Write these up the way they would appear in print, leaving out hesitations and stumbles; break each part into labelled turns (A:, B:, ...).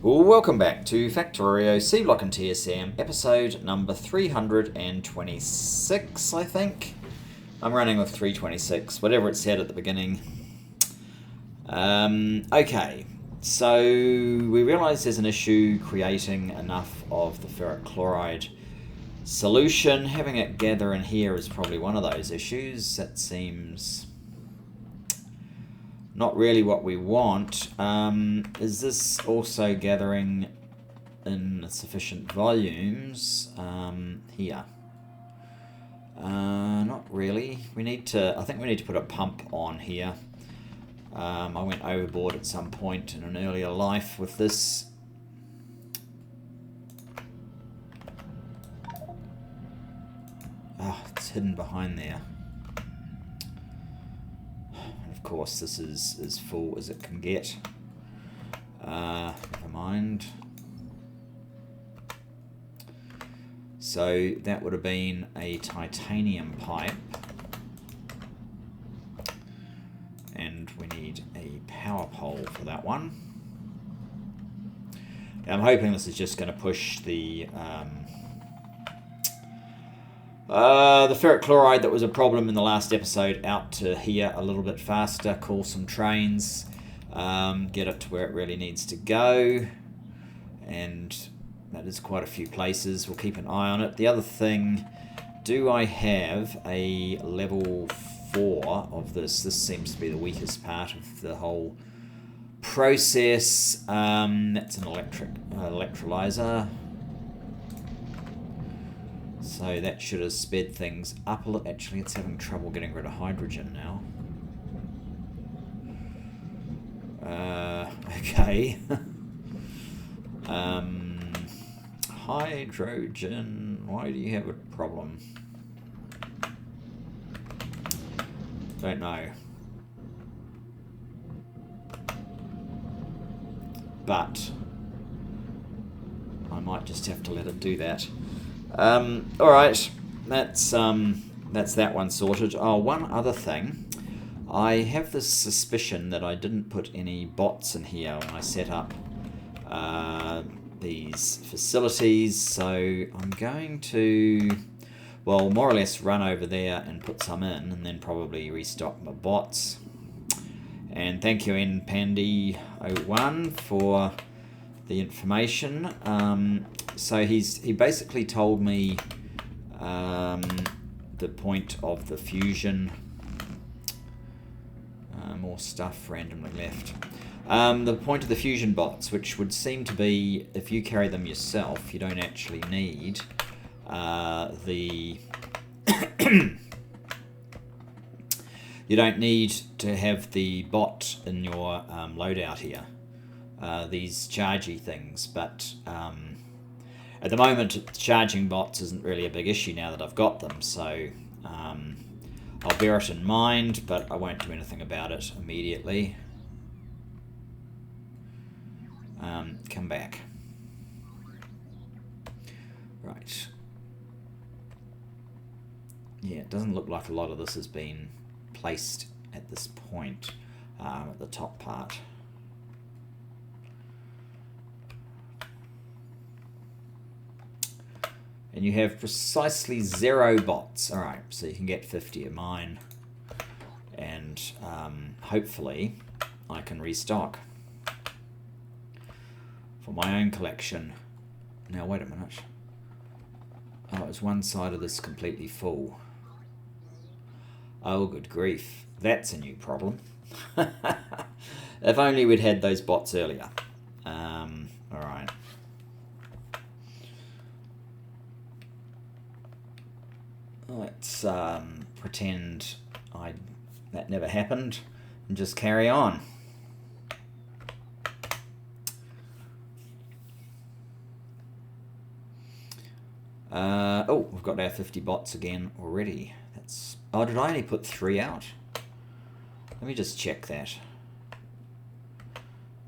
A: Welcome back to Factorio Seablock TSM, episode number 326, I think. I'm running with 326, whatever it said at the beginning. Okay, so we realise there's an issue creating enough of the ferric chloride solution. Having it gather in here is probably one of those issues. That seems not really what we want. Is this also gathering in sufficient volumes here? Not really. I think we need to put a pump on here. I went overboard at some point in an earlier life with this. Oh, it's hidden behind there. Of course, this is as full as it can get. Never mind. So that would have been a titanium pipe. And we need a power pole for that one. I'm hoping this is just going to push the ferric chloride that was a problem in the last episode out to here a little bit faster, call some trains, get it to where it really needs to go, and that is quite a few places. We'll keep an eye on it. The other thing, do I have a level 4 of this? This seems to be the weakest part of the whole process. That's an electrolyzer. So that should have sped things up a little. Actually, it's having trouble getting rid of hydrogen now. Okay. Hydrogen. Why do you have a problem? Don't know. But I might just have to let it do that. Alright, that's that one sorted. Oh, one other thing. I have this suspicion that I didn't put any bots in here when I set up these facilities, so I'm going to, well, more or less run over there and put some in, and then probably restock my bots. And thank you, NPandy01, for the information. So he basically told me the point of the fusion. More stuff randomly left. The point of the fusion bots, which would seem to be, if you carry them yourself, you don't actually need you don't need to have the bot in your loadout here. These chargy things, but at the moment charging bots isn't really a big issue now that I've got them, so I'll bear it in mind, but I won't do anything about it immediately. Come back. Right. Yeah, it doesn't look like a lot of this has been placed at this point, at the top part. And you have precisely 0 bots. Alright, so you can get 50 of mine. And hopefully I can restock for my own collection. Now, wait a minute. Oh, is one side of this completely full? Oh, good grief. That's a new problem. If only we'd had those bots earlier. Alright. Let's pretend that never happened and just carry on. Oh, we've got our 50 bots again already. Oh, did I only put 3 out? Let me just check that.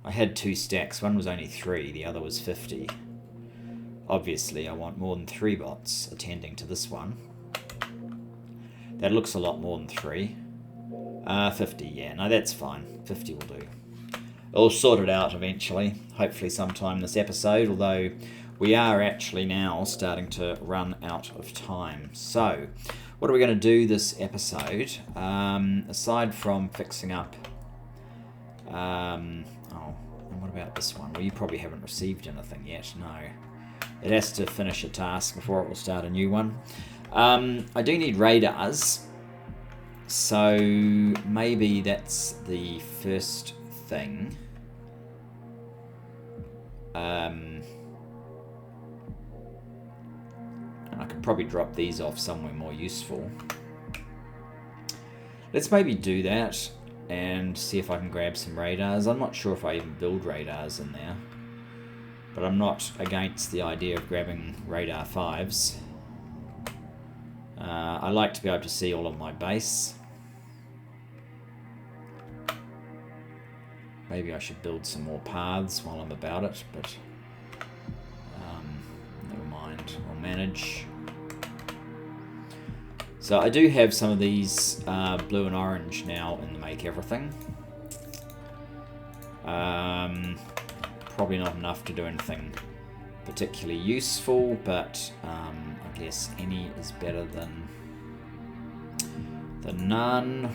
A: I had 2 stacks. One was only 3, the other was 50. Obviously, I want more than 3 bots attending to this one. That looks a lot more than 3. 50, yeah, no, that's fine. 50 will do. I'll sort it out eventually, hopefully sometime this episode, although we are actually now starting to run out of time. So, what are we going to do this episode? Aside from fixing up... and what about this one? Well, you probably haven't received anything yet, no. It has to finish a task before it will start a new one. I do need radars, so maybe that's the first thing. And I could probably drop these off somewhere more useful. Let's maybe do that and see if I can grab some radars. I'm not sure if I even build radars in there, but I'm not against the idea of grabbing radar 5s. I like to be able to see all of my base. Maybe I should build some more paths while I'm about it, but never mind, I'll manage. So I do have some of these blue and orange now in the Make Everything. Probably not enough to do anything particularly useful, but I guess any is better than none.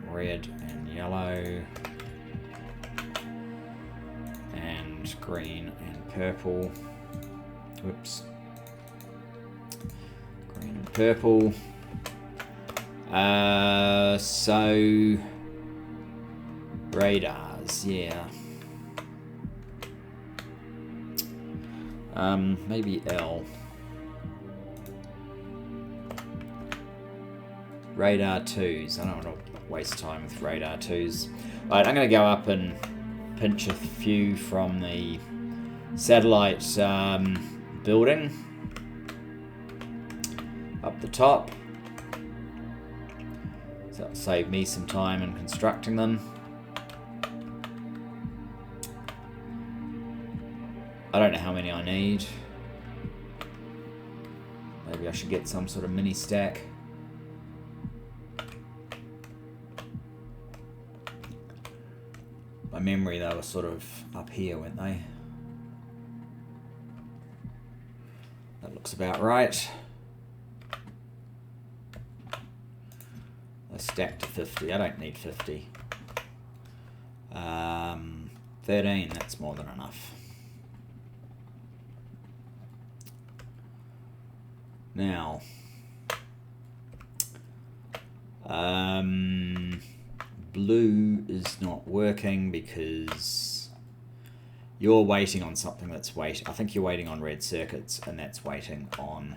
A: Red and yellow and green and purple. Whoops. Green and purple. So radars, yeah. Maybe L. Radar 2s. I don't want to waste time with radar 2s. Alright, I'm going to go up and pinch a few from the satellite building up the top. So that'll save me some time in constructing them. I don't know how many I need. Maybe I should get some sort of mini stack. By memory, they were sort of up here, weren't they? That looks about right. They stacked to 50. I don't need 50. 13, that's more than enough. Now, blue is not working because you're waiting on something that's waiting. I think you're waiting on red circuits, and that's waiting on,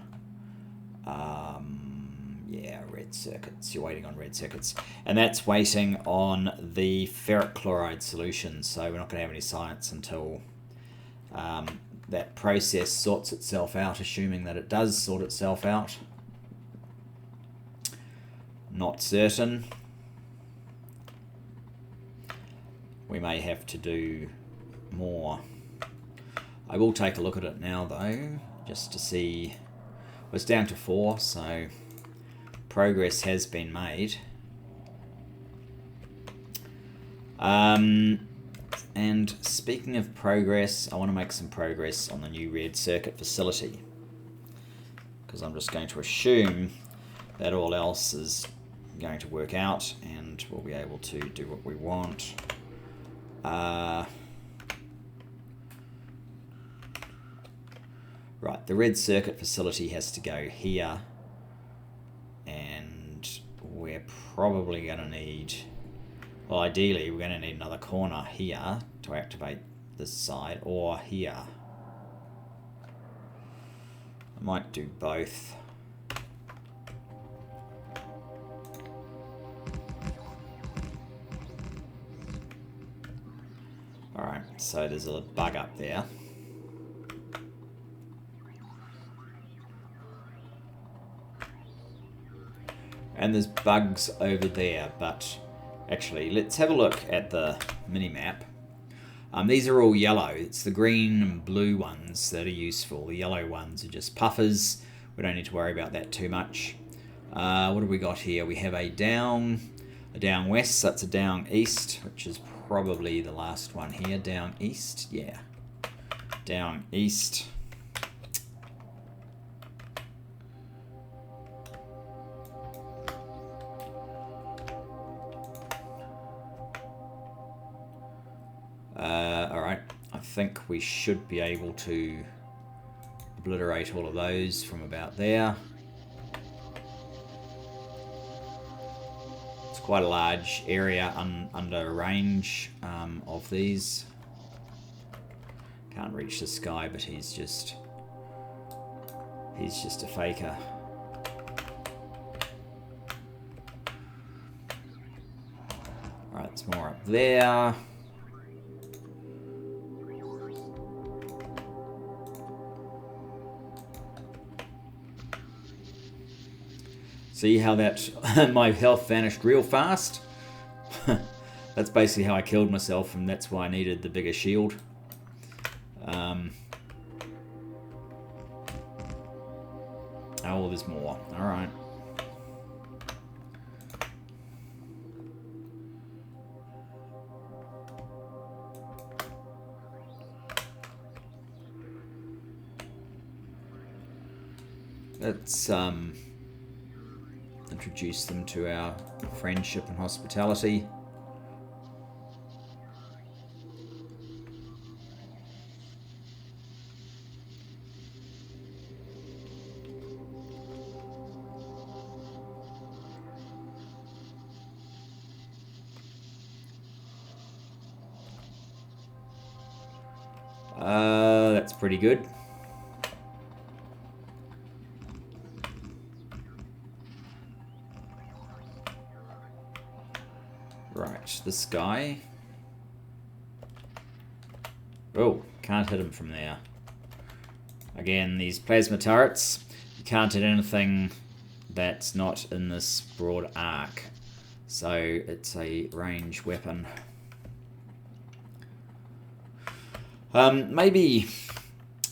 A: yeah, red circuits. You're waiting on red circuits, and that's waiting on the ferric chloride solution. So we're not going to have any science until that process sorts itself out, assuming that it does sort itself out. Not certain. We may have to do more. I will take a look at it now though, just to see. Well, it's down to 4, so progress has been made. And speaking of progress, I want to make some progress on the new red circuit facility, because I'm just going to assume that all else is going to work out and we'll be able to do what we want. Right, the red circuit facility has to go here, and we're probably going to need, well, ideally we're going to need another corner here to activate this side, or here. I might do both. Alright, so there's a bug up there. And there's bugs over there, but actually, let's have a look at the mini-map. These are all yellow. It's the green and blue ones that are useful. The yellow ones are just puffers. We don't need to worry about that too much. What have we got here? We have a down west, so that's a down east, which is probably the last one here, down east. Yeah, down east. Alright, I think we should be able to obliterate all of those from about there. It's quite a large area under range of these. Can't reach this guy, but he's just a faker. Alright, there's more up there. See how that my health vanished real fast? That's basically how I killed myself, and that's why I needed the bigger shield. Oh, there's more. Alright. Let's introduce them to our friendship and hospitality. That's pretty good. Right, this guy. Oh, can't hit him from there. Again, these plasma turrets, you can't hit anything that's not in this broad arc. So it's a range weapon. Maybe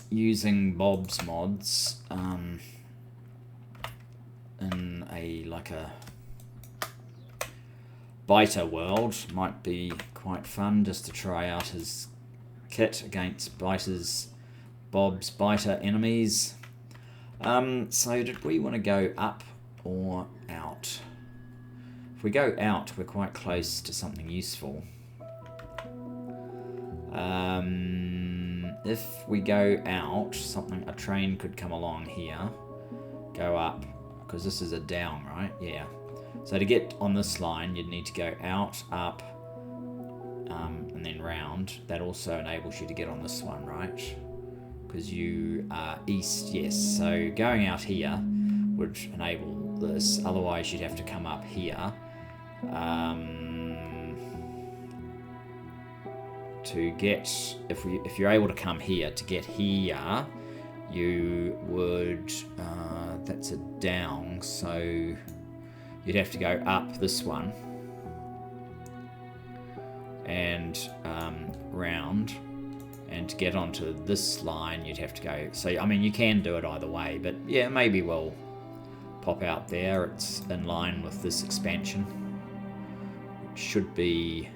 A: using Bob's mods in like a biter world might be quite fun, just to try out his kit against Bob's biter enemies. So did we want to go up or out? If we go out, we're quite close to something useful. If we go out, a train could come along here, go up, because this is a down, right? Yeah. So to get on this line, you'd need to go out, up, and then round. That also enables you to get on this one, right? Because you are east, yes. So going out here would enable this. Otherwise, you'd have to come up here. To get, if you're able to come here, to get here, you would, that's a down, so you'd have to go up this one and round, and to get onto this line you'd have to go, so I mean you can do it either way, but yeah, maybe we'll pop out there. It's in line with this expansion. It should be,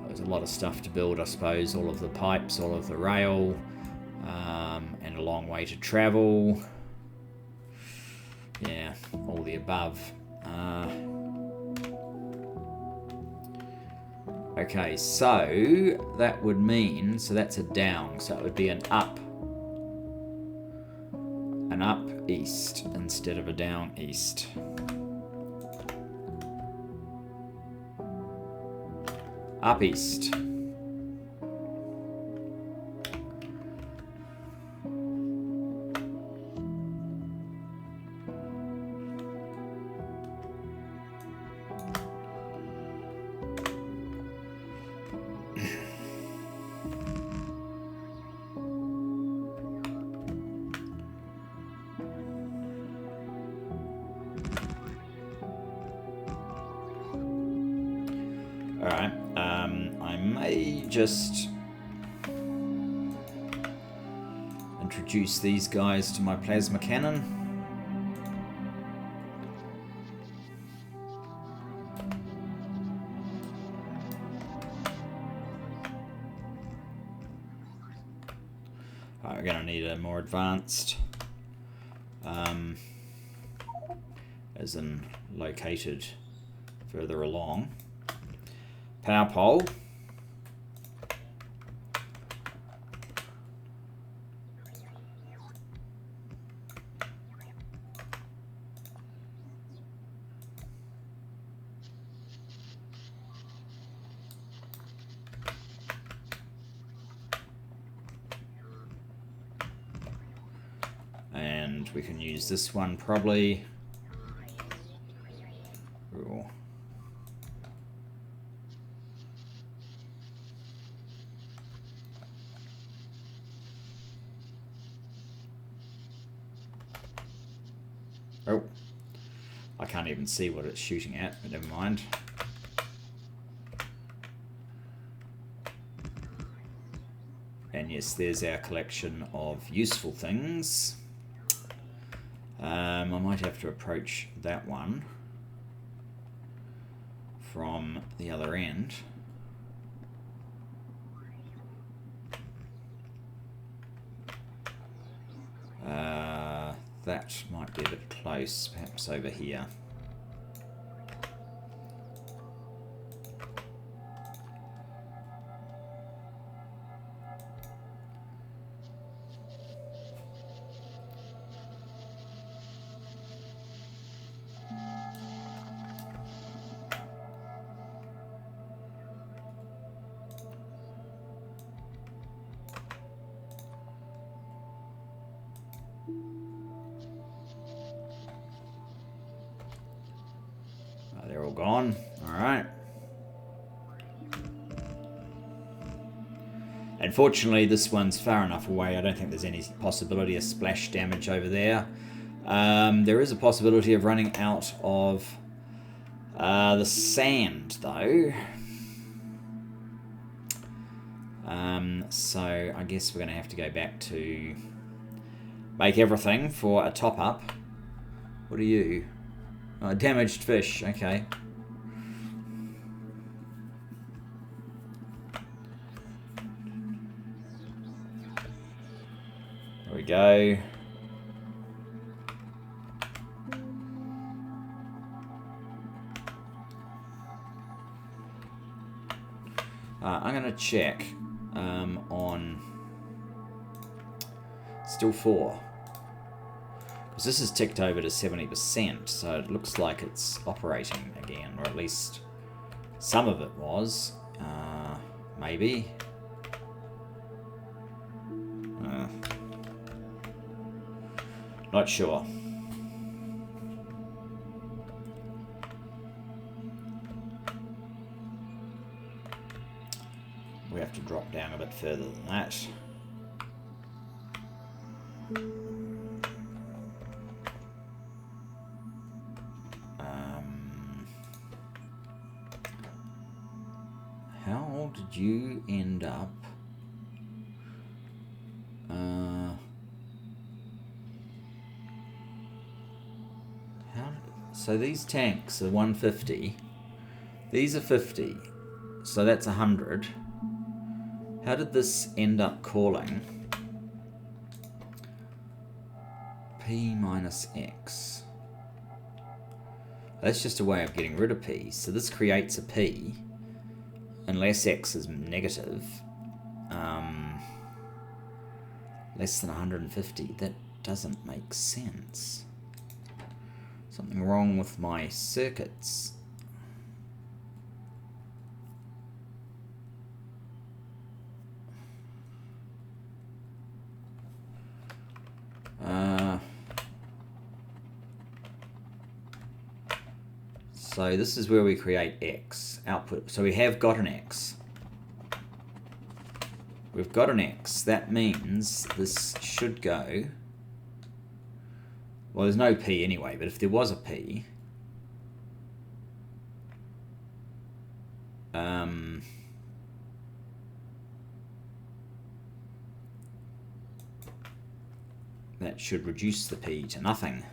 A: there's a lot of stuff to build, I suppose, all of the pipes, all of the rail, and a long way to travel. Yeah, all the above. Okay, so that would mean, so that's a down, so it would be an up east instead of a down east. Up east. Alright, I may just introduce these guys to my plasma cannon. Right, we're going to need a more advanced, as in located further along, power pole. And we can use this one probably. Ooh. Oh, I can't even see what it's shooting at, but never mind. And yes, there's our collection of useful things. I might have to approach that one from the other end. That might be a bit close, perhaps over here. They're all gone. All right. Unfortunately, this one's far enough away. I don't think there's any possibility of splash damage over there. There is a possibility of running out of the sand, though. So I guess we're going to have to go back to make everything for a top-up. What are you? Oh, damaged fish. Okay. There we go. I'm going to check on still 4. Because this is ticked over to 70%, so it looks like it's operating again, or at least some of it was. Maybe. Not sure. We have to drop down a bit further than that. How did you end up? So these tanks are 150. These are 50. So that's 100. How did this end up calling? P minus X. That's just a way of getting rid of P. So this creates a P. Unless X is negative. Less than 150. That doesn't make sense. Something wrong with my circuits. So this is where we create X output. So we have got an X. We've got an X. That means this should go. Well, there's no P anyway, but if there was a P, that should reduce the P to nothing.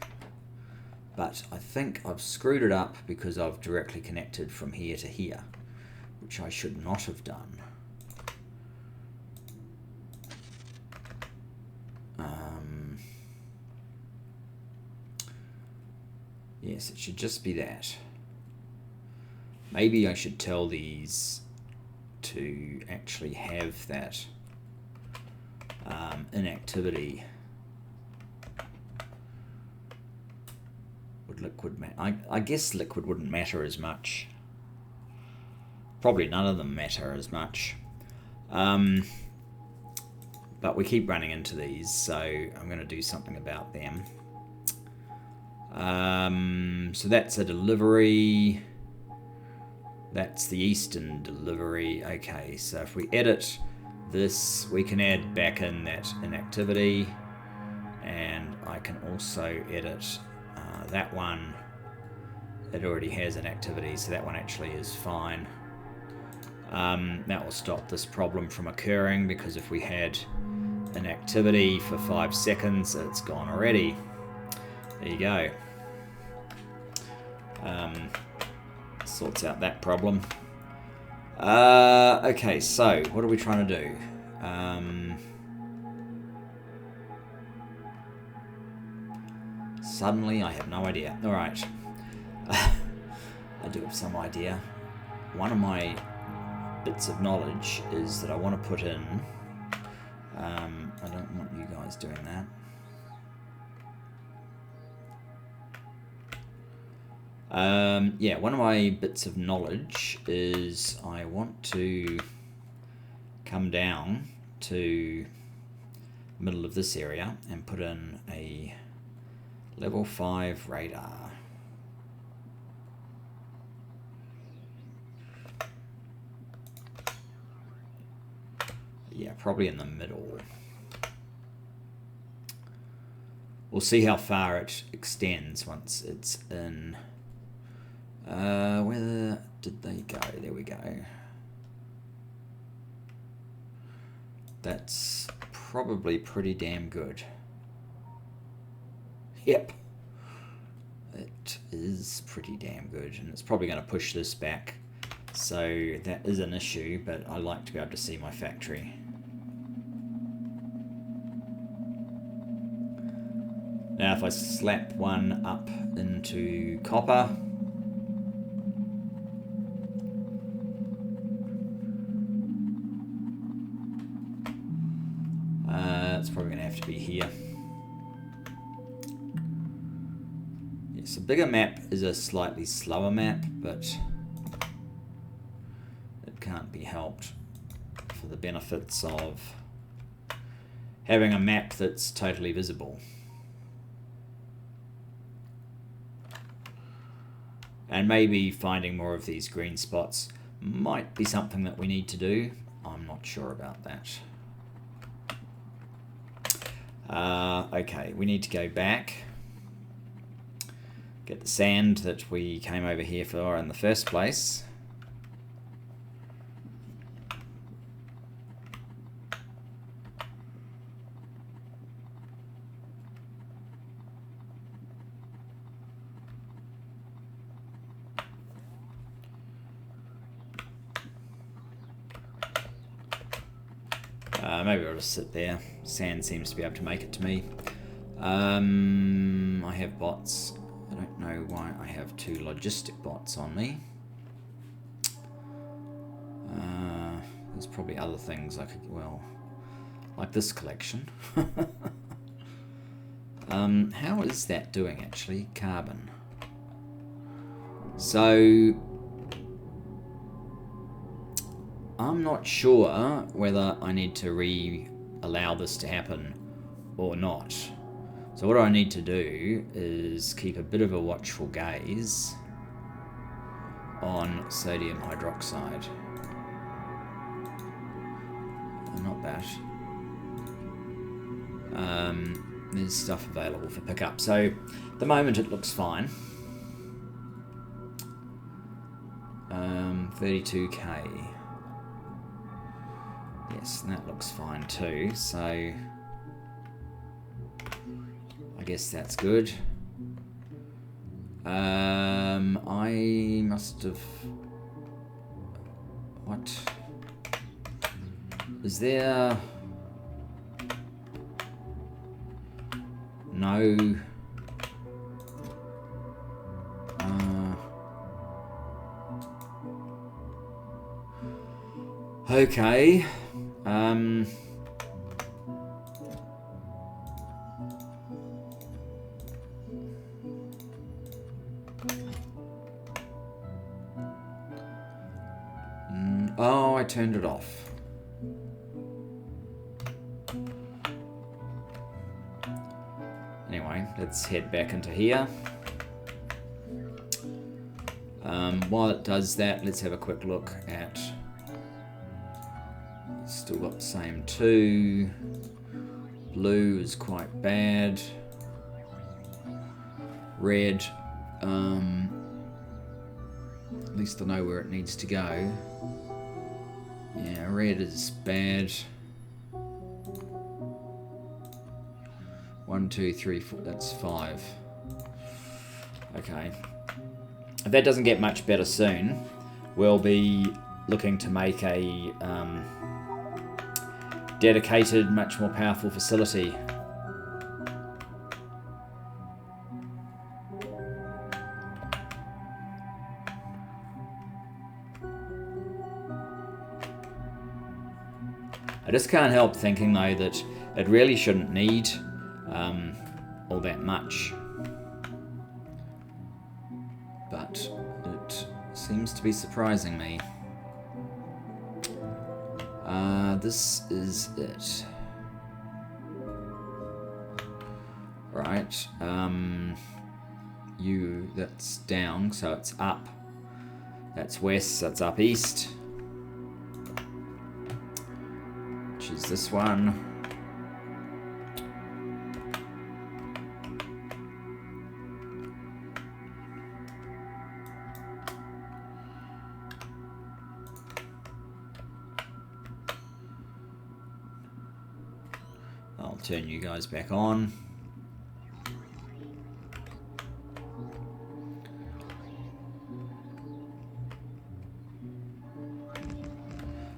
A: But I think I've screwed it up because I've directly connected from here to here, which I should not have done. Yes, it should just be that. Maybe I should tell these to actually have that inactivity. Would liquid matter? I guess liquid wouldn't matter as much. Probably none of them matter as much. But we keep running into these, so I'm going to do something about them. So that's a delivery. That's the eastern delivery. Okay, so if we edit this, we can add back in that inactivity. And I can also edit that one. It already has an activity, so that one actually is fine. That will stop this problem from occurring, because if we had an activity for 5 seconds, it's gone already. There you go. Sorts out that problem. Okay, so what are we trying to do? Suddenly, I have no idea. All right. I do have some idea. One of my bits of knowledge is that I want to put in... I don't want you guys doing that. Yeah, one of my bits of knowledge is I want to come down to the middle of this area and put in a level 5 radar. Yeah, probably in the middle. We'll see how far it extends once it's in. Where did they go? There we go. That's probably pretty damn good. Yep. It is pretty damn good, and it's probably going to push this back. So that is an issue, but I like to be able to see my factory. Now if I slap one up into copper, it's probably going to have to be here. Yes, a bigger map is a slightly slower map, but it can't be helped for the benefits of having a map that's totally visible. And maybe finding more of these green spots might be something that we need to do. I'm not sure about that. Okay, we need to go back. Get the sand that we came over here for in the first place. Maybe I'll just sit there. Sand seems to be able to make it to me. I have bots. I don't know why I have 2 logistic bots on me. There's probably other things I could, well, like this collection. How is that doing actually? Carbon. So I'm not sure whether I need to allow this to happen or not. So what I need to do is keep a bit of a watchful gaze on sodium hydroxide. Not that. There's stuff available for pickup. So at the moment it looks fine. 32k. Yes, and that looks fine too, so I guess that's good. I must have... What? Is there... No... Okay. Oh, I turned it off. Anyway, let's head back into here. While it does that, let's have a quick look at... Still got the same 2. Blue is quite bad. Red, at least I know where it needs to go. Yeah, red is bad. 1, 2, 3, 4, that's 5. Okay. If that doesn't get much better soon, we'll be looking to make a dedicated, much more powerful facility. I just can't help thinking, though, that it really shouldn't need all that much. But it seems to be surprising me. This is it. Right. That's down, so it's up. That's west, that's up east. Which is this one. I'll turn you guys back on.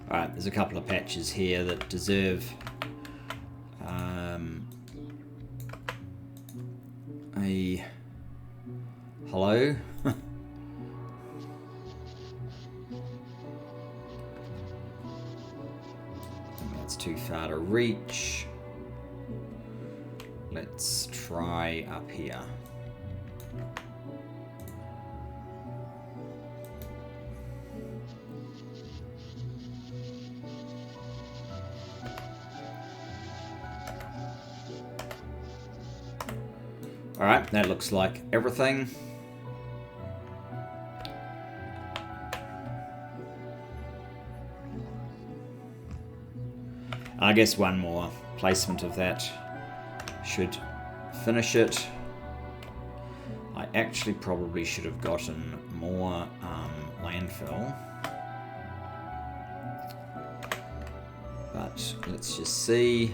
A: Alright, there's a couple of patches here that deserve a hello. That's too far to reach. Let's try up here. Alright, that looks like everything. I guess one more placement of that should finish it. I actually probably should have gotten more landfill. But let's just see.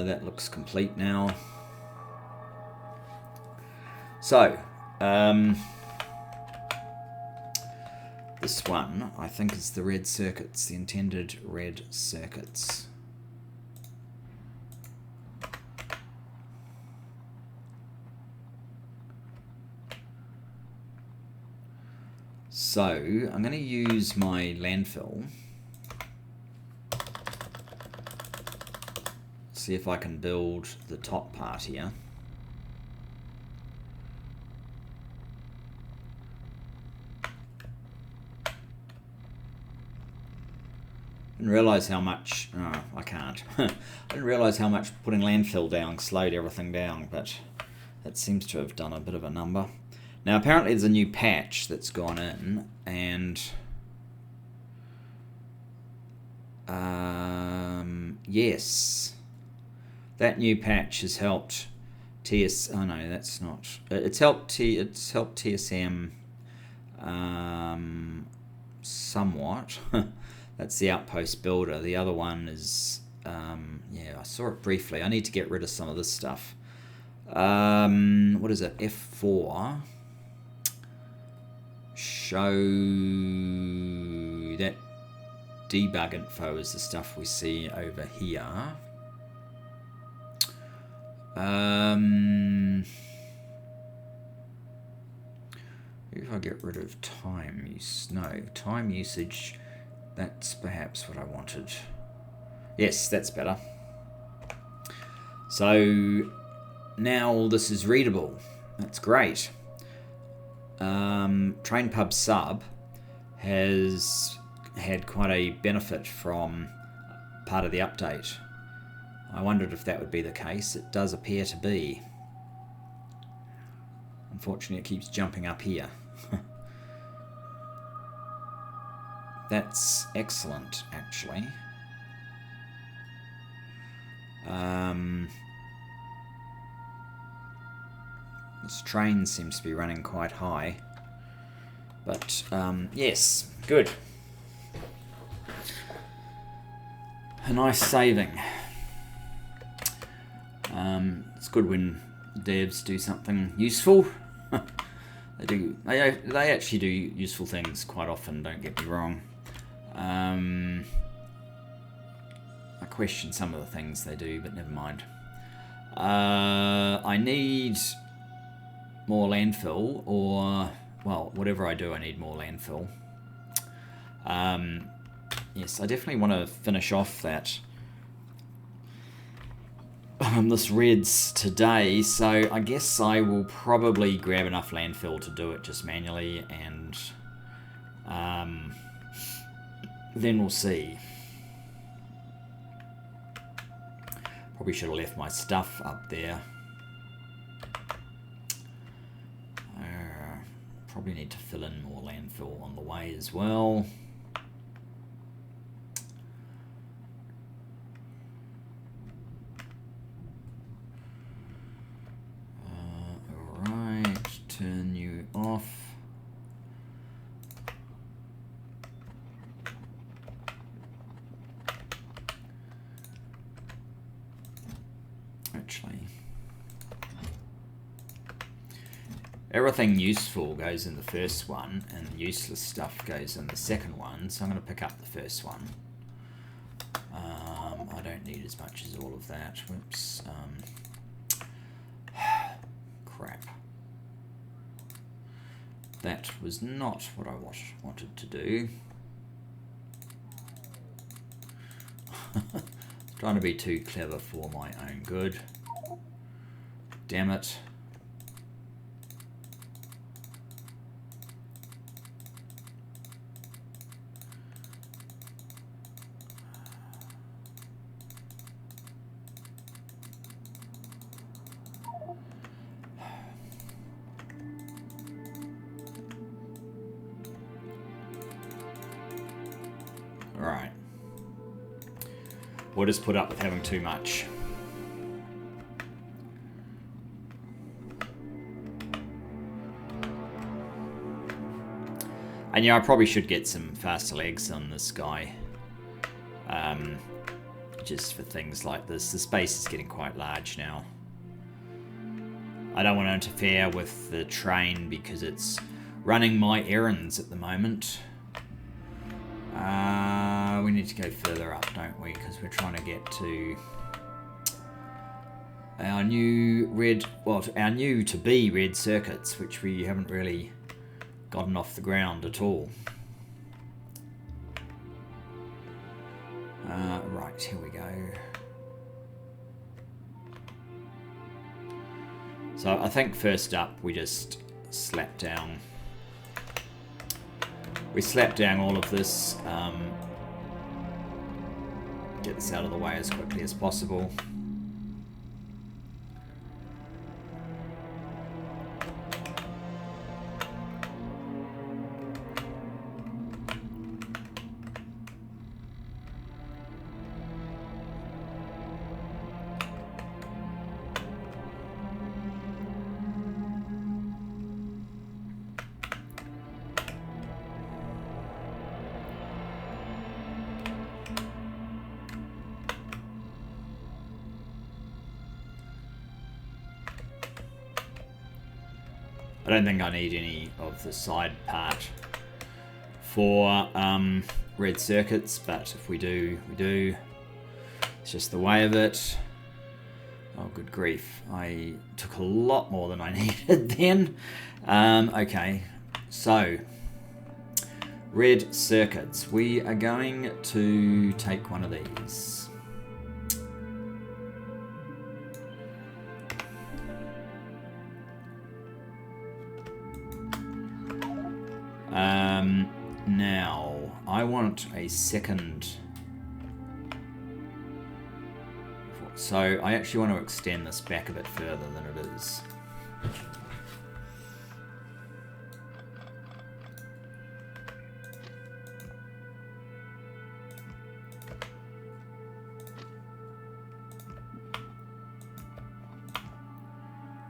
A: That looks complete now. So, this one, I think, is the red circuits, the intended red circuits. So, I'm going to use my landfill. See if I can build the top part here. Didn't realise how much... Oh, I can't. I didn't realise how much putting landfill down slowed everything down, but that seems to have done a bit of a number. Now, apparently there's a new patch that's gone in, and... yes. That new patch has helped Oh no, that's not... It's helped TSM somewhat. That's the outpost builder. The other one is... yeah, I saw it briefly. I need to get rid of some of this stuff. What is it? F4. Show... That debug info is the stuff we see over here. If I get rid of time use, no, time usage, that's perhaps what I wanted. Yes, that's better. So now this is readable. That's great. Train Pub Sub has had quite a benefit from part of the update. I wondered if that would be the case. It does appear to be. Unfortunately, it keeps jumping up here. That's excellent, actually. This train seems to be running quite high. But, yes, good. A nice saving. It's good when devs do something useful. They do. They actually do useful things quite often, don't get me wrong. I question some of the things they do, but never mind. I need more landfill, or, well, whatever I do, I need more landfill. Yes, I definitely want to finish off that this reds today, so I guess I will probably grab enough landfill to do it just manually, and then we'll see. Probably should have left my stuff up there. Probably need to fill in more landfill on the way as well. Alright, turn you off. Actually, everything useful goes in the first one, and useless stuff goes in the second one, so I'm going to pick up the first one. I don't need as much as all of that. Whoops. Crap. That was not what I wanted to do. Trying to be too clever for my own good. Damn it. Alright. We'll just put up with having too much. And yeah, I probably should get some faster legs on this guy. Just for things like this. The space is getting quite large now. I don't want to interfere with the train because it's running my errands at the moment. We need to go further up, don't we? Because we're trying to get to our new red, well, our new to be red circuits, which we haven't really gotten off the ground at all. Right, here we go. So I think first up we just slap down. We slap down all of this. Get this out of the way as quickly as possible. I don't think I need any of the side part for red circuits, but if we do, we do. It's just the way of it. Oh, good grief. I took a lot more than I needed then. Okay, so red circuits. We are going to take one of these. Now, I want a second. So I actually want to extend this back a bit further than it is.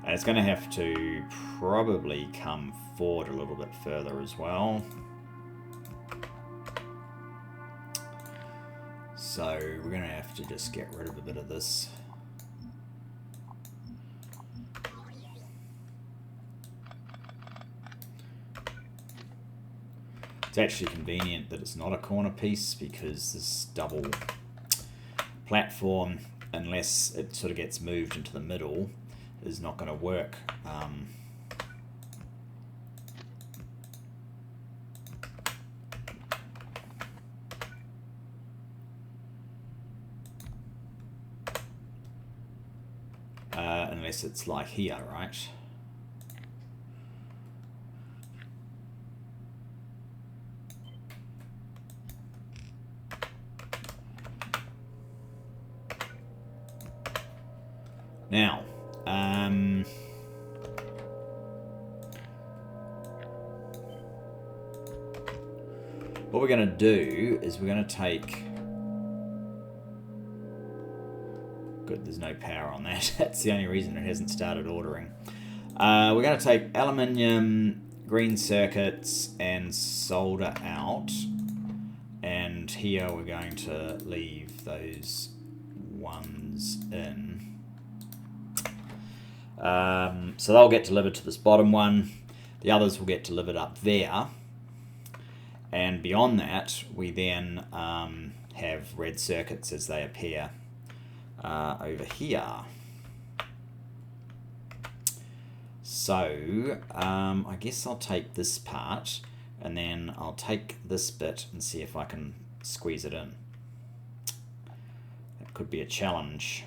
A: And it's going to have to probably come forward a little bit further as well. So we're going to have to just get rid of a bit of this. It's actually convenient that it's not a corner piece, because this double platform, unless it sort of gets moved into the middle, is not going to work. Unless it's like here, right? Now, what we're going to do is we're going to take... Good, there's no power on that. That's the only reason it hasn't started ordering. We're going to take aluminium, green circuits, and solder out. And here we're going to leave those ones in. So they'll get delivered to this bottom one. The others will get delivered up there. And beyond that, we then have red circuits as they appear over here. So I guess I'll take this part, and then I'll take this bit and see if I can squeeze it in. That could be a challenge.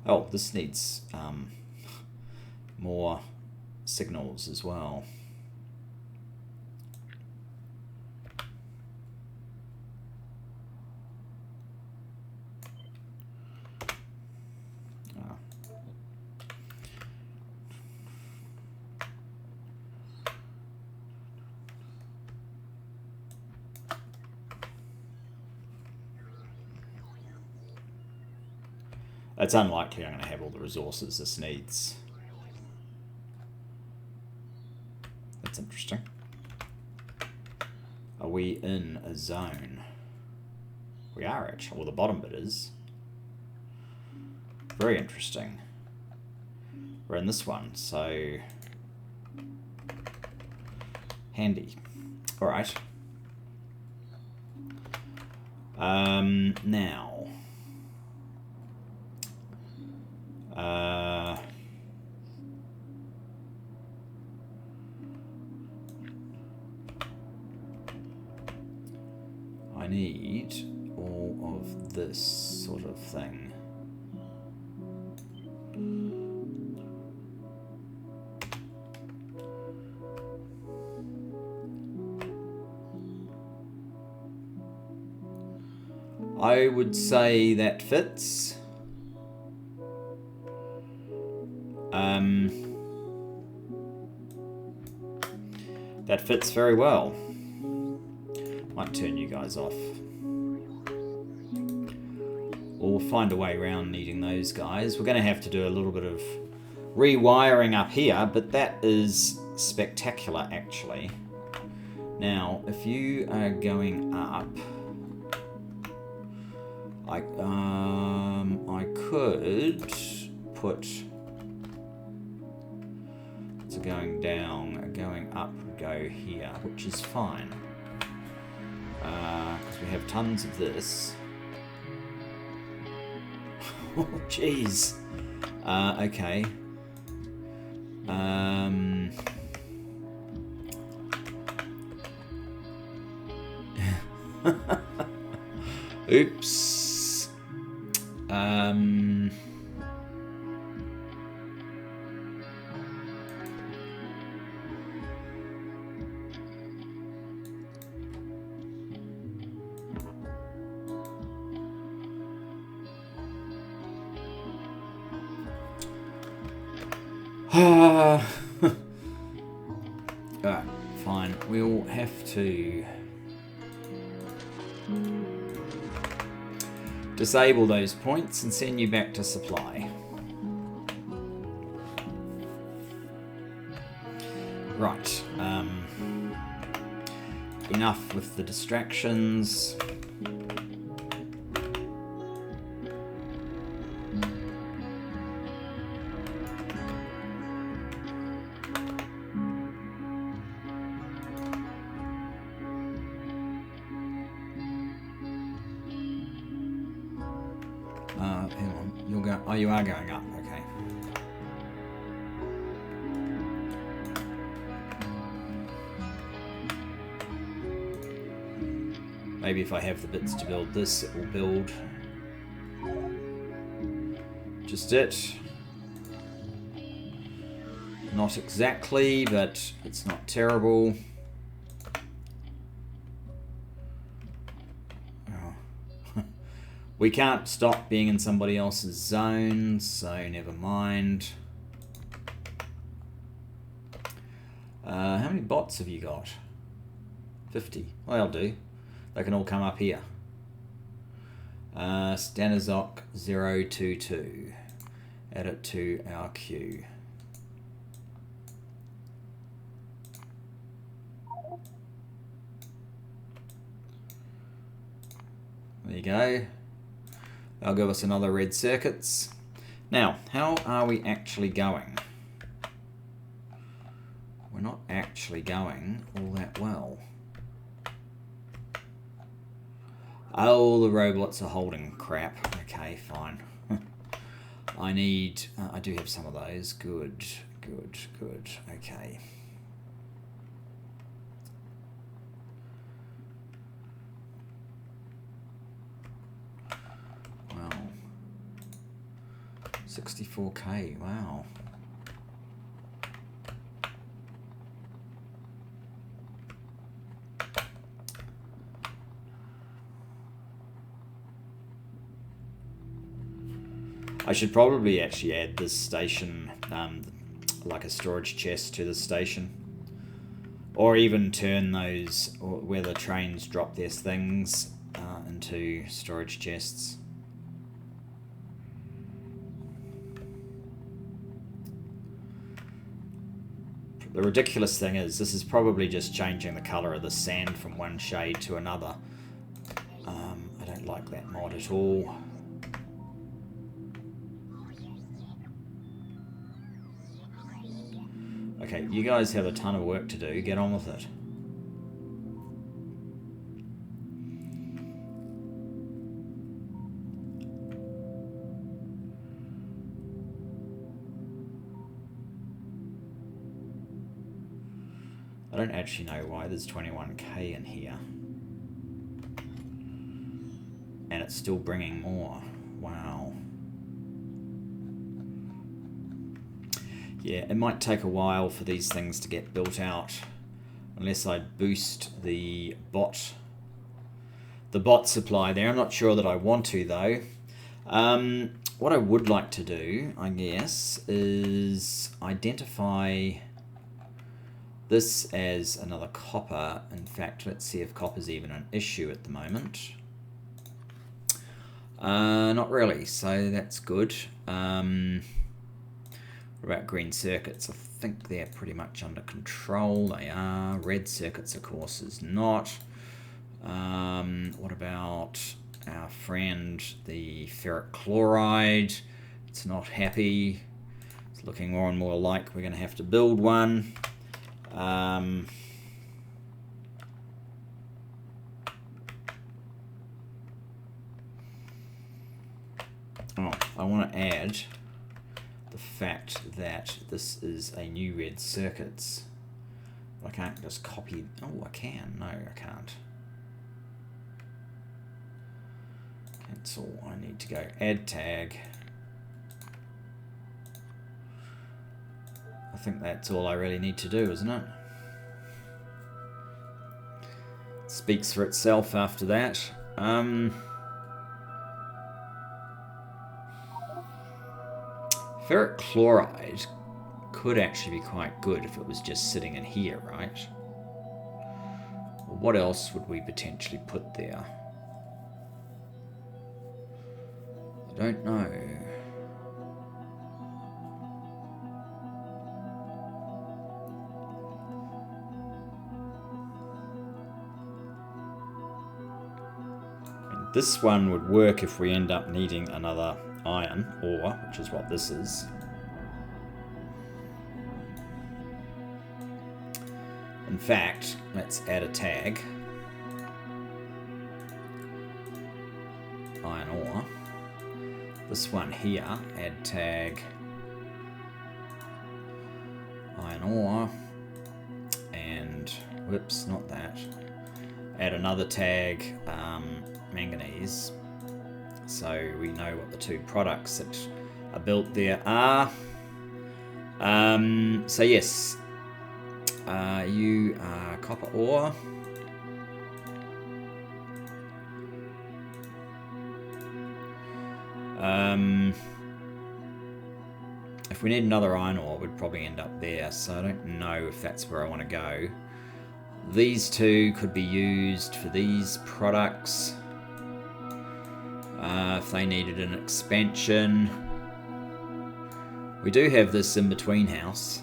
A: Oh, this needs more signals as well. It's unlikely I'm going to have all the resources this needs. That's interesting. Are we in a zone? We are actually. Well, the bottom bit is. Very interesting. We're in this one, so handy. All right. Now. I need all of this sort of thing. I would say that fits. That fits very well. Might turn you guys off. Or we'll find a way around needing those guys. We're going to have to do a little bit of rewiring up here, but that is spectacular actually. Now, if you are going up, I could put... So going down, going up, go here, which is fine. Because we have tons of this. Jeez. Okay. Oops. Alright, fine. We'll have to disable those points and send you back to supply. Right. Enough with the distractions. Hang on. You'll go. Oh, you are going up. Okay. Maybe if I have the bits to build this, it will build. Just it. Not exactly, but it's not terrible. Oh. We can't stop being in somebody else's zone, so never mind. How many bots have you got? 50. Well, that'll do. They can all come up here. Stanizok 022. Add it to our queue. There you go. They'll give us another red circuits. Now, how are we actually going? We're not actually going all that well. Oh, the robots are holding crap. Okay, fine. I need... I do have some of those. Good, good, good. Okay. Wow. 64k, wow. I should probably actually add this station, like a storage chest to the station. Or even turn those, where the trains drop their things, into storage chests. The ridiculous thing is, this is probably just changing the colour of the sand from one shade to another. I don't like that mod at all. Okay, you guys have a ton of work to do. Get on with it. I don't actually know why there's 21k in here. And it's still bringing more. Wow. Yeah, it might take a while for these things to get built out, unless I boost the bot supply there. I'm not sure that I want to, though. What I would like to do, I guess, is identify this as another copper. In fact, let's see if copper's even an issue at the moment. Not really, so that's good. What about green circuits? I think they're pretty much under control. They are. Red circuits, of course, is not. What about our friend, the ferric chloride? It's not happy. It's looking more and more like we're going to have to build one. Oh, I want to add the fact that this is a new red circuits. I can't just copy. Oh, I can. No, I can't. Cancel. I need to go add tag. I think that's all I really need to do, isn't it? Speaks for itself after that. Ferric chloride could actually be quite good if it was just sitting in here, right? What else would we potentially put there? I don't know. And this one would work if we end up needing another iron ore, which is what this is. In fact, let's add a tag. Iron ore. This one here, add tag iron ore, and whoops, not that. Add another tag manganese, so we know what the two products that are built there are. So yes, you are copper ore. If we need another iron ore, we'd probably end up there, so I don't know if that's where I want to go. These two could be used for these products. If they needed an expansion. We do have this in-between house.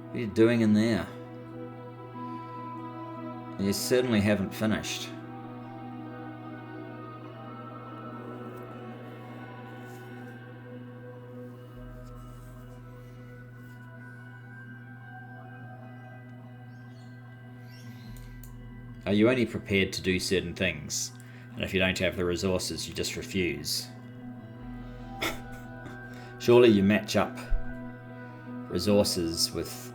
A: What are you doing in there? You certainly haven't finished. Are you only prepared to do certain things? And if you don't have the resources, you just refuse? Surely you match up resources with,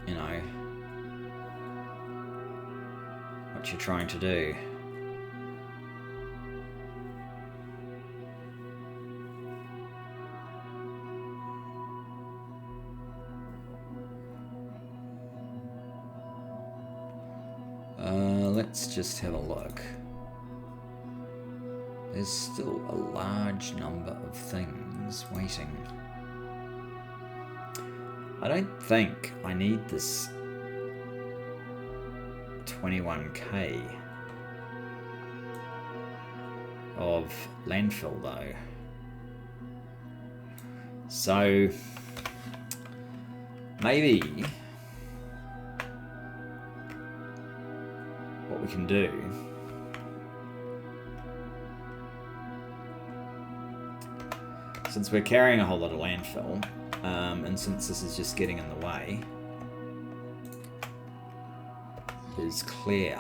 A: you know, what you're trying to do. Let's just have a look. There's still a large number of things waiting. I don't think I need this 21k of landfill though. So maybe what we can do since we're carrying a whole lot of landfill, and since this is just getting in the way, is clear.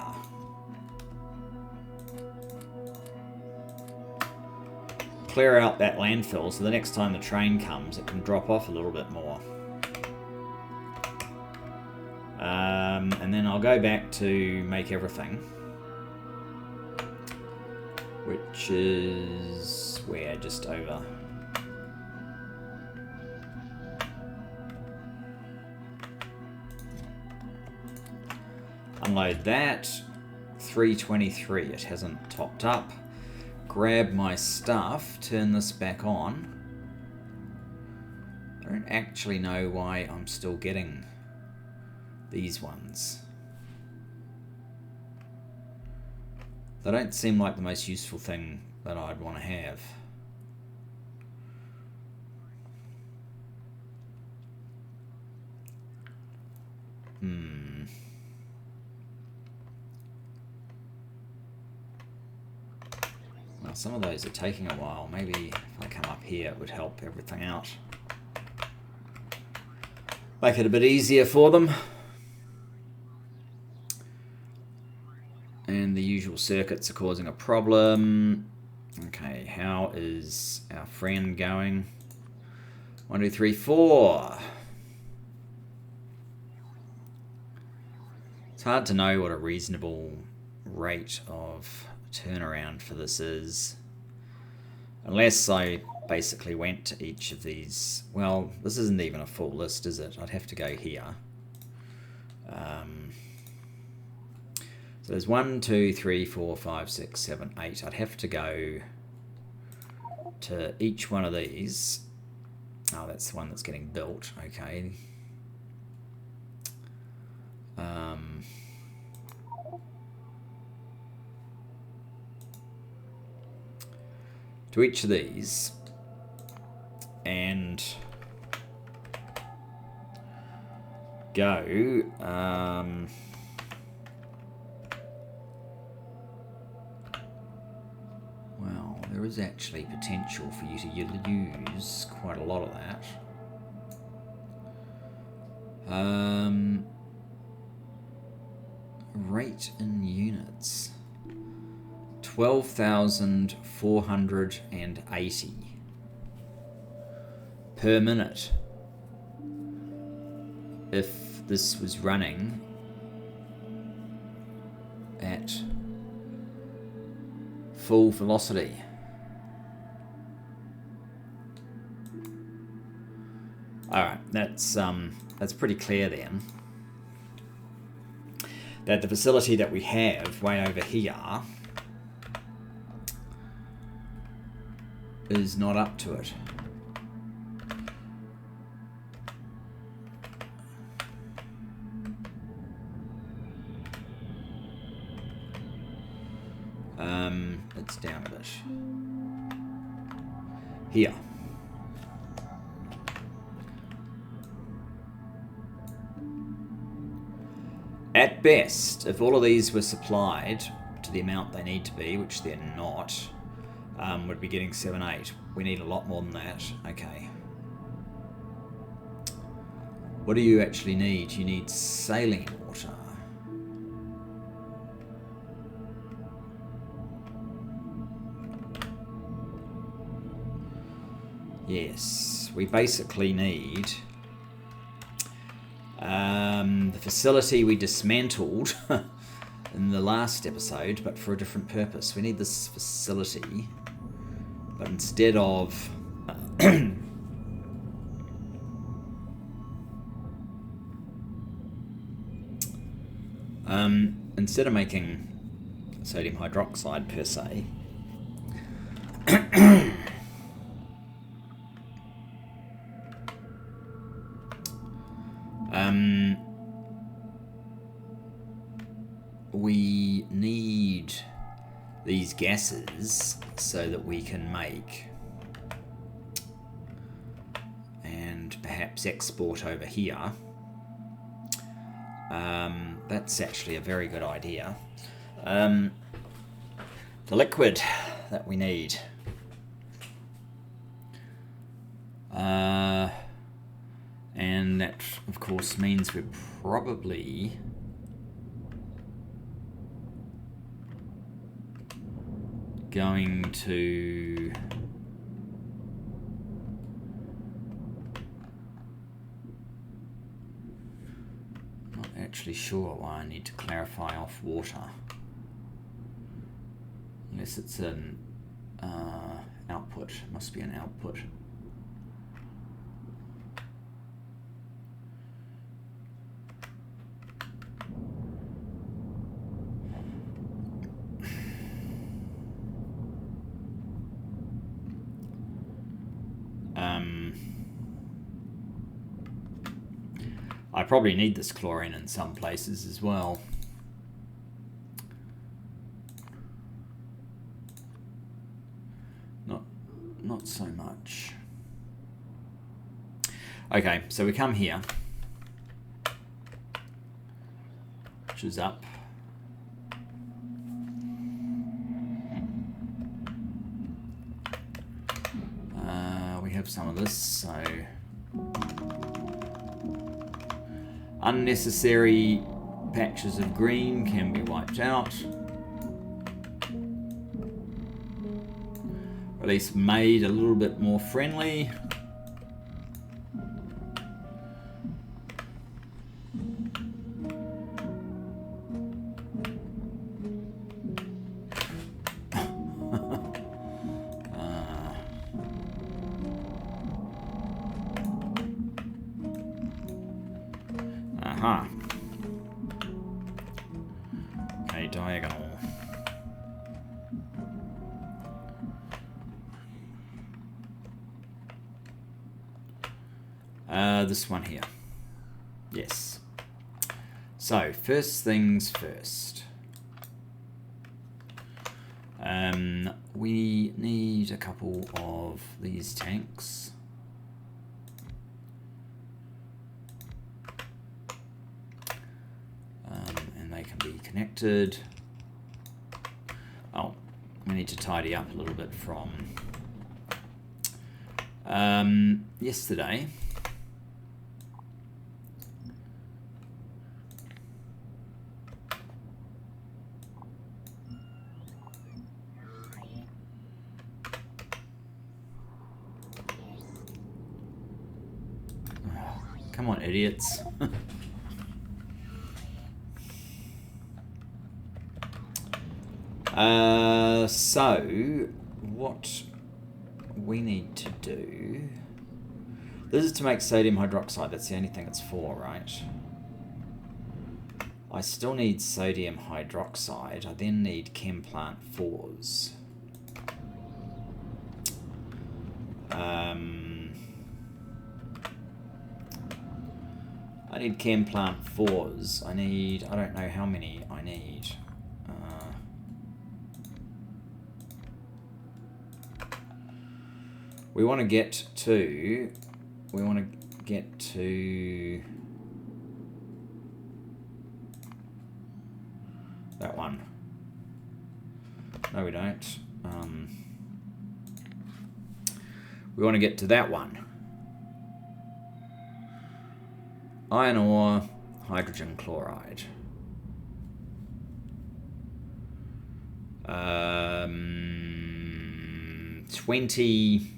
A: Clear out that landfill so the next time the train comes it can drop off a little bit more. And then I'll go back to make everything, which is where, just over. Unload that. 323, it hasn't topped up. Grab my stuff, turn this back on. I don't actually know why I'm still getting these ones. They don't seem like the most useful thing that I'd want to have. Well, Some of those are taking a while. Maybe if I come up here, it would help everything out. Make it a bit easier for them. And the usual circuits are causing a problem. Okay, how is our friend going? 1, 2, 3, 4. It's hard to know what a reasonable rate of turnaround for this is. Unless I basically went to each of these. Well, this isn't even a full list, is it? I'd have to go here. So there's 1, 2, 3, 4, 5, 6, 7, 8. I'd have to go to each one of these. Oh, that's the one that's getting built. Okay. To each of these and go. Well, there is actually potential for you to use quite a lot of that. Rate in units. 12,480 per minute. If this was running at full velocity. Alright, that's pretty clear then. That the facility that we have way over here is not up to it. It's down a bit. Here. At best, if all of these were supplied to the amount they need to be, which they're not, would be getting 7, 8. We need a lot more than that. Okay. What do you actually need? You need saline water. Yes, we basically need the facility we dismantled in the last episode, but for a different purpose. We need this facility, but instead of instead of making sodium hydroxide per se, we need these gases so that we can make and perhaps export over here. That's actually a very good idea. The liquid that we need. And that, of course, means we're probably going to not actually sure why I need to clarify off water, unless it's an output. Must be an output. I probably need this chlorine in some places as well. Not so much. Okay, so we come here, which is up. have some of this, so unnecessary patches of green can be wiped out. At least made a little bit more friendly. Okay, diagonal. This one here. Yes. So, first things first. We need a couple of these tanks. And they can be connected. Oh, we need to tidy up a little bit from yesterday. Come on, idiots. So, what we need to do... This is to make sodium hydroxide. That's the only thing it's for, right? I still need sodium hydroxide. I then need chem plant 4s. I need chem plant 4s. I don't know how many I need. We want to get to that one. No, we don't. We want to get to that one. Iron ore, hydrogen chloride. 20.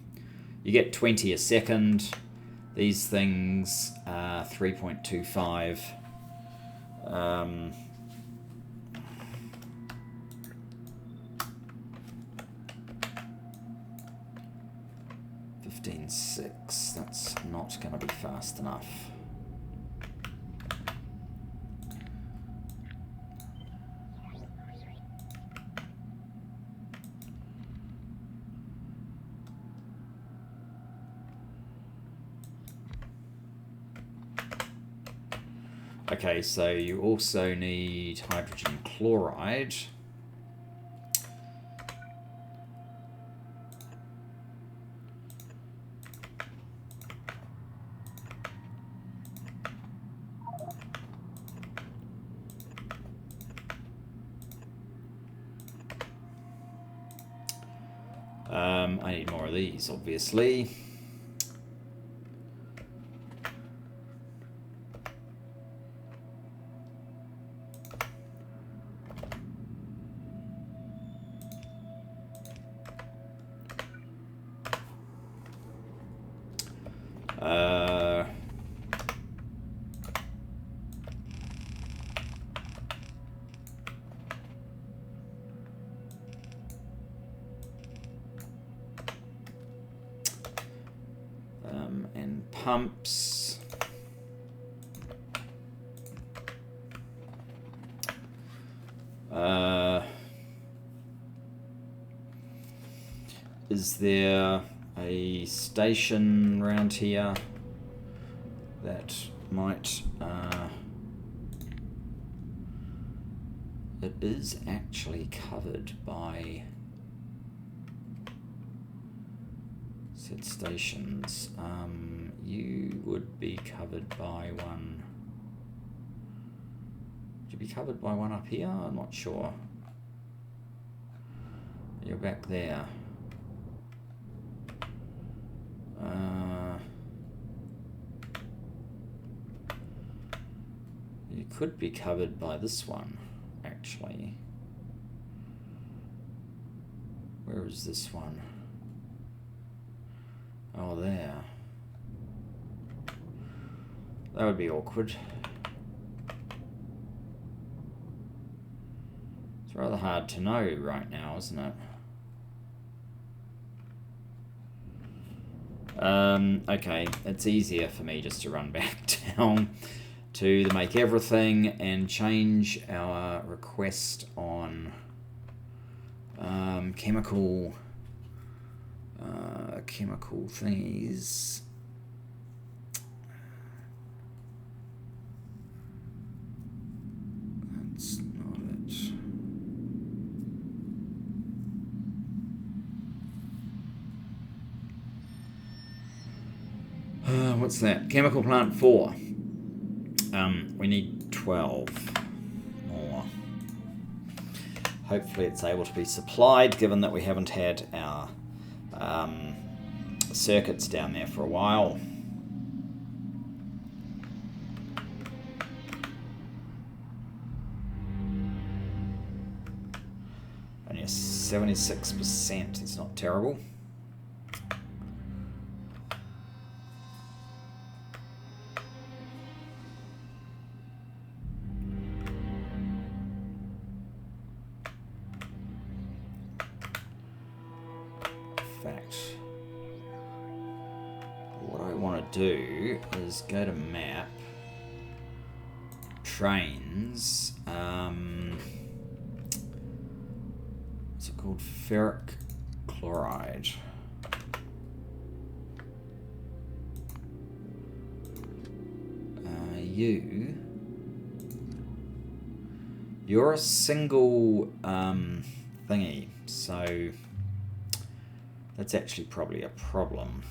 A: You get 20 a second. These things are 3.25. 15.6. That's not going to be fast enough. Okay, so you also need hydrogen chloride. I need more of these, obviously. And pumps. Is there a station around here that might... it is actually covered by... Set stations. You would be covered by one. Would you be covered by one up here? I'm not sure. You're back there. You could be covered by this one, actually. Where is this one? Oh, there. That would be awkward. It's rather hard to know right now, isn't it? Okay, it's easier for me just to run back down to the make everything and change our request on chemical thingies. That's not it. What's that? Chemical plant 4. We need 12 more. Hopefully it's able to be supplied, given that we haven't had our circuits down there for a while. Only a 76%, it's not terrible. Do is go to map, trains, what's it called, Ferric Chloride. You're a single thingy, so that's actually probably a problem.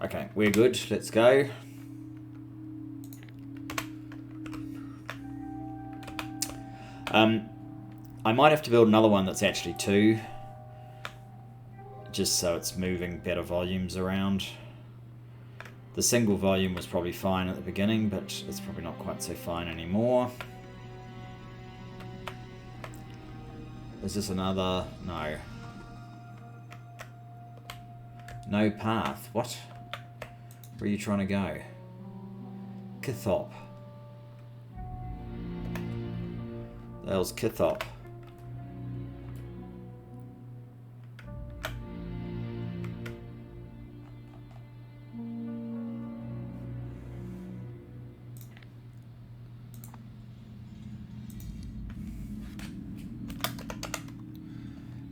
A: Okay, we're good. Let's go. I might have to build another one that's actually 2, just so it's moving better volumes around. The single volume was probably fine at the beginning, but it's probably not quite so fine anymore. Is this another? No. No path. What? Where are you trying to go? Kithop. The hell's Kithop?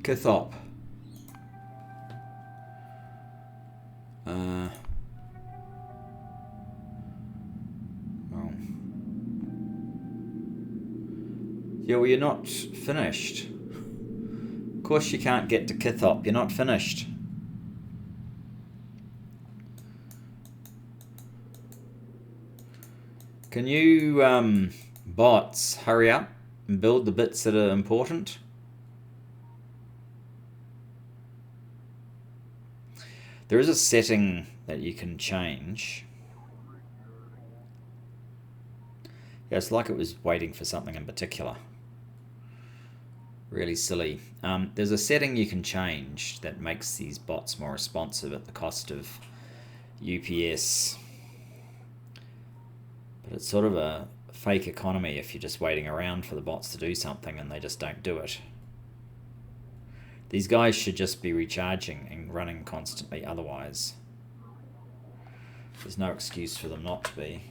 A: Kithop. Yeah, well, you're not finished. Of course you can't get to Kithop. You're not finished. Can you, bots, hurry up and build the bits that are important? There is a setting that you can change. Yeah, it's like it was waiting for something in particular. Really silly. There's a setting you can change that makes these bots more responsive at the cost of UPS. But it's sort of a fake economy if you're just waiting around for the bots to do something and they just don't do it. These guys should just be recharging and running constantly otherwise. There's no excuse for them not to be.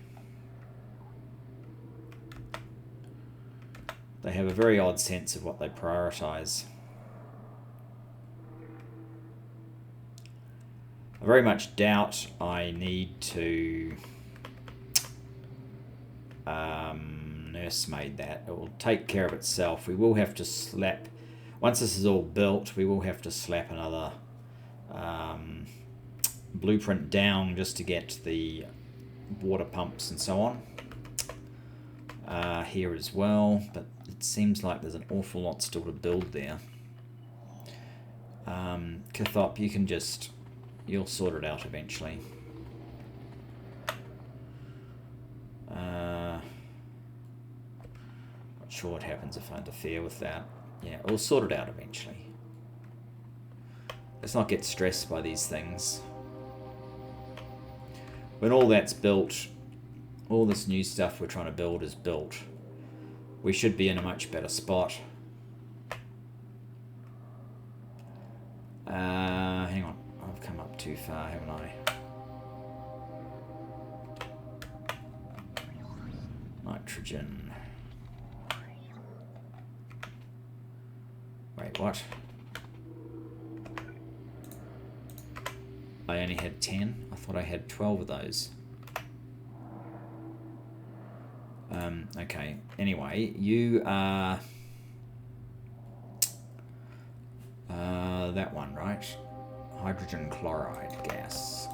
A: They have a very odd sense of what they prioritize. I very much doubt I need to nursemaid that. It will take care of itself. We will have to slap, once this is all built, we will have to slap another blueprint down just to get the water pumps and so on. Here as well, but it seems like there's an awful lot still to build there. Cathop, you can just, you'll sort it out eventually. Not sure what happens if I interfere with that. Yeah, we'll sort it out eventually. Let's not get stressed by these things. When all that's built, all this new stuff we're trying to build is built, we should be in a much better spot. Hang on, I've come up too far, haven't I? Nitrogen. Wait, what? I only had 10? I thought I had 12 of those. Okay, anyway, you are that one, right? Hydrogen chloride gas.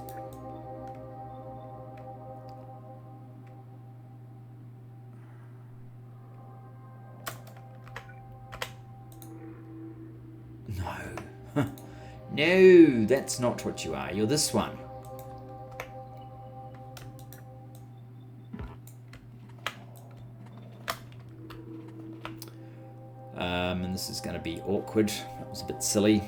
A: No. No, that's not what you are. You're this one. And this is going to be awkward. That was a bit silly.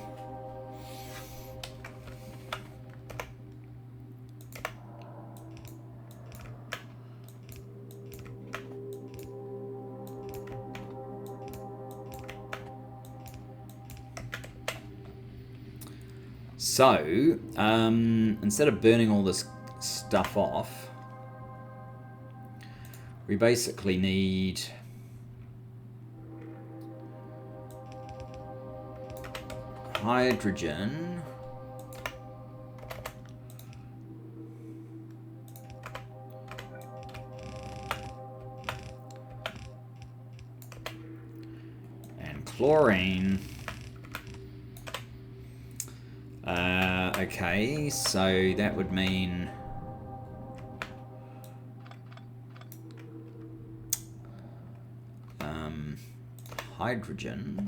A: So, instead of burning all this stuff off, we basically need hydrogen, and chlorine. Okay, so that would mean hydrogen.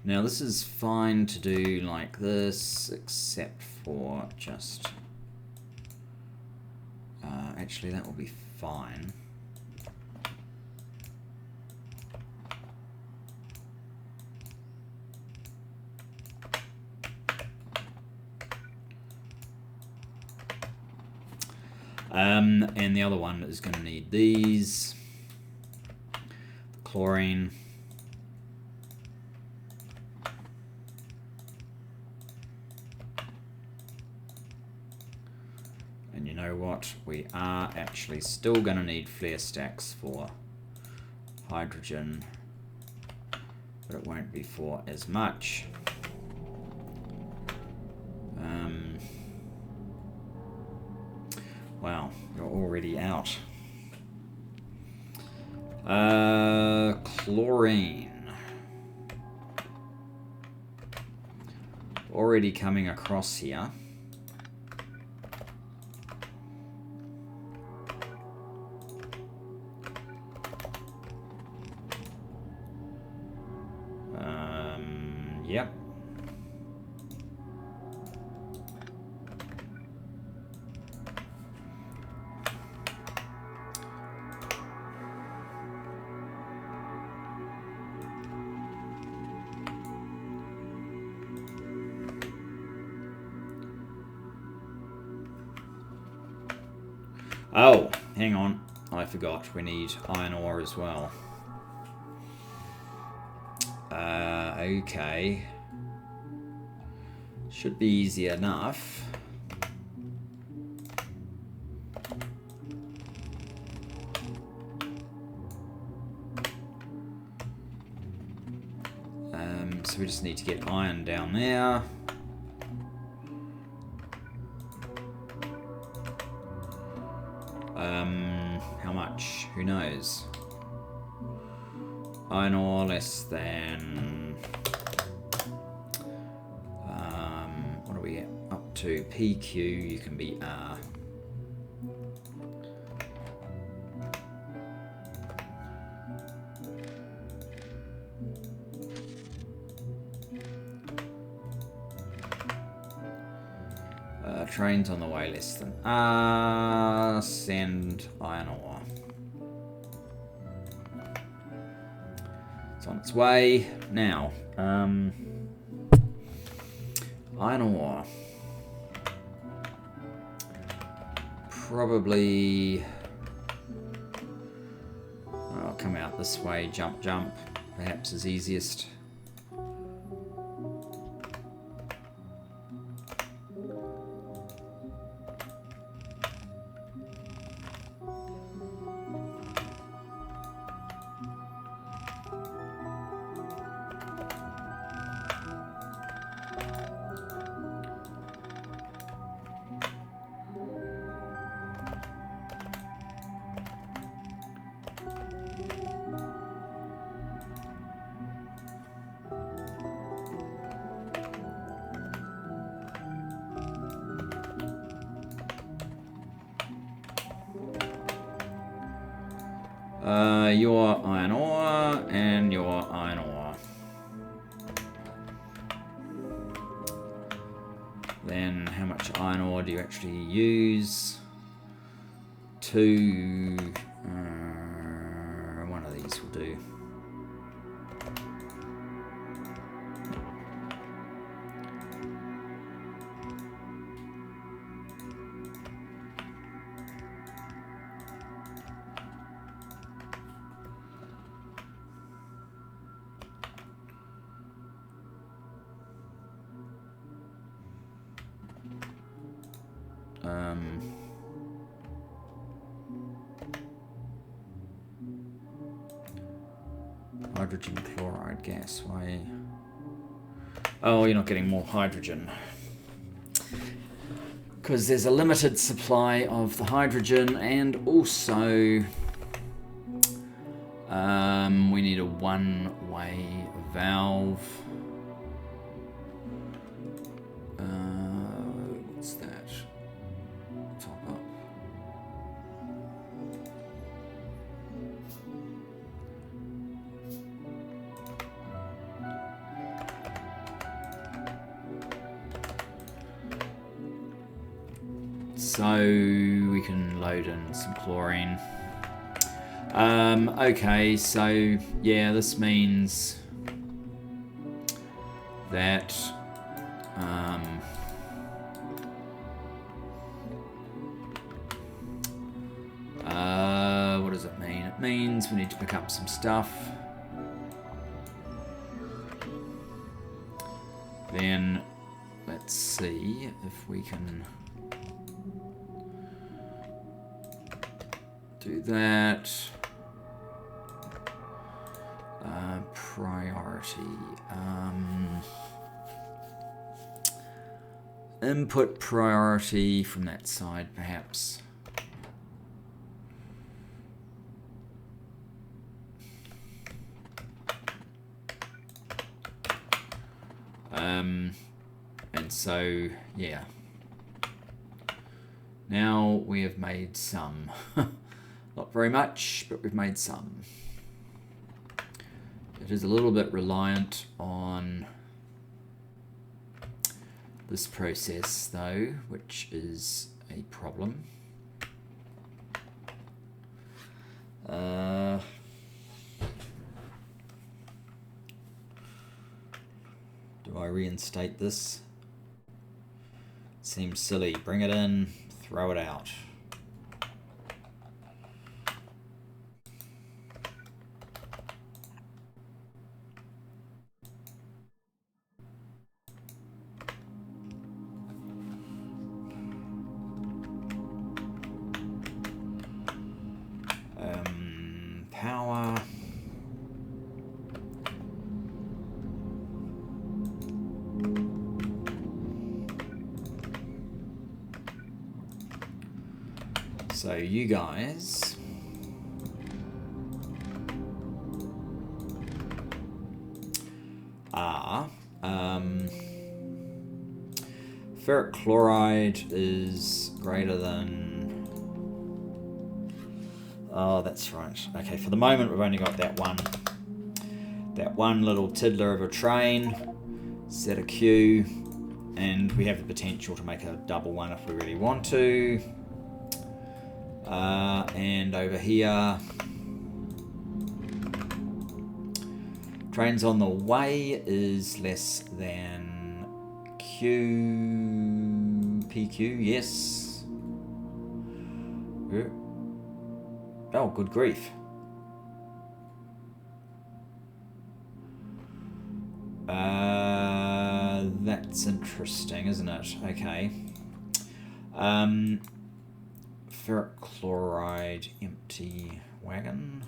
A: Now this is fine to do like this, except for just... actually that will be fine. And the other one is going to need these. The chlorine. And you know what? We are actually still going to need flare stacks for hydrogen, but it won't be for as much. Wow, you're already out. Chlorine. Already coming across here. Yep. Oh, hang on. I forgot. We need iron ore as well. Okay. Should be easy enough. So we just need to get iron down there. How much? Who knows? Iron ore less than... what are we at? Up to PQ, you can be R. Trains on the way less than R. Send iron ore. It's on its way. Now, iron ore. Probably... I'll come out this way, jump, jump. Perhaps is easiest. Your iron ore and your iron ore. Then how much iron ore do you actually use? Two. One of these will do. Hydrogen chloride gas. Why? Oh, you're not getting more hydrogen. Because there's a limited supply of the hydrogen, and also we need a one-way valve. What's that? Top up. So we can load in some chlorine. Okay, so yeah, this means that what does it mean? It means we need to pick up some stuff. Then let's see if we can do that. Priority. Input priority from that side, perhaps. And so, yeah. Now we have made some. Not very much, but we've made some. It is a little bit reliant on this process, though, which is a problem. Do I reinstate this? Seems silly. Bring it in, throw it out. Power. So you guys are ferric chloride is greater than, oh that's right, okay, for the moment we've only got that one little tiddler of a train set a queue, and we have the potential to make a double one if we really want to. And over here, trains on the way is less than PQ, yes. Oh, good grief. That's interesting, isn't it? Okay. Ferric chloride, empty wagon.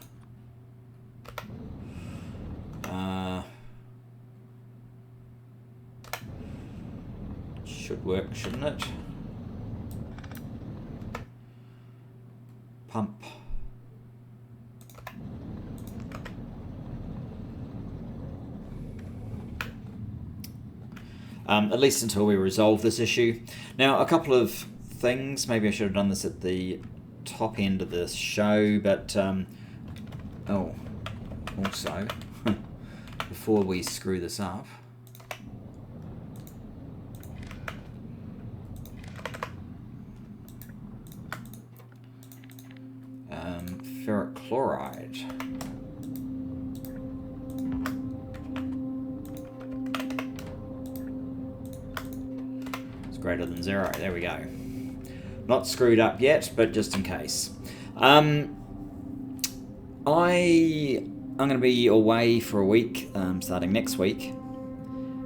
A: Should work, shouldn't it? Pump. At least until we resolve this issue. Now, a couple of things. Maybe I should have done this at the top end of the show, but oh, also, before we screw this up, ferric chloride. It's greater than 0. There we go. Not screwed up yet, but just in case. I'm going to be away for a week, starting next week,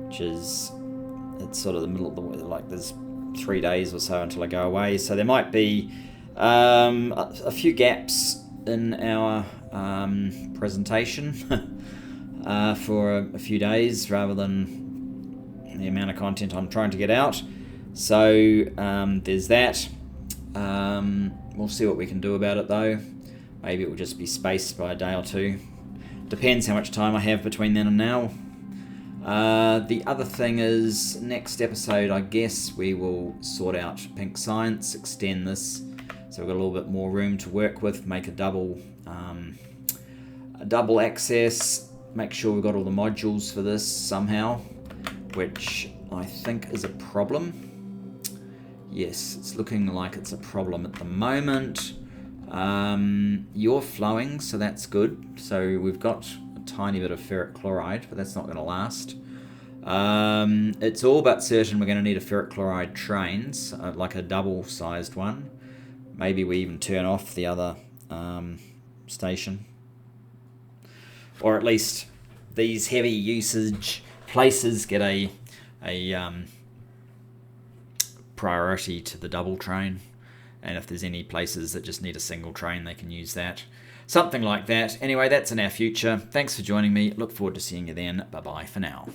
A: which is, it's sort of the middle of the week, like there's 3 days or so until I go away, so there might be a few gaps in our presentation for a few days rather than the amount of content I'm trying to get out. So there's that. We'll see what we can do about it though. Maybe it will just be spaced by a day or two. Depends how much time I have between then and now. The other thing is, next episode I guess we will sort out pink science, extend this so we've got a little bit more room to work with, make a double access, make sure we've got all the modules for this somehow, which I think is a problem. Yes, it's looking like it's a problem at the moment. You're flowing, so that's good. So we've got a tiny bit of ferric chloride, but that's not going to last. It's all but certain we're going to need a ferric chloride trains, like a double-sized one. Maybe we even turn off the other station. Or at least these heavy usage places get a priority to the double train. And if there's any places that just need a single train, they can use that. Something like that. Anyway, that's in our future. Thanks for joining me. Look forward to seeing you then. Bye-bye for now.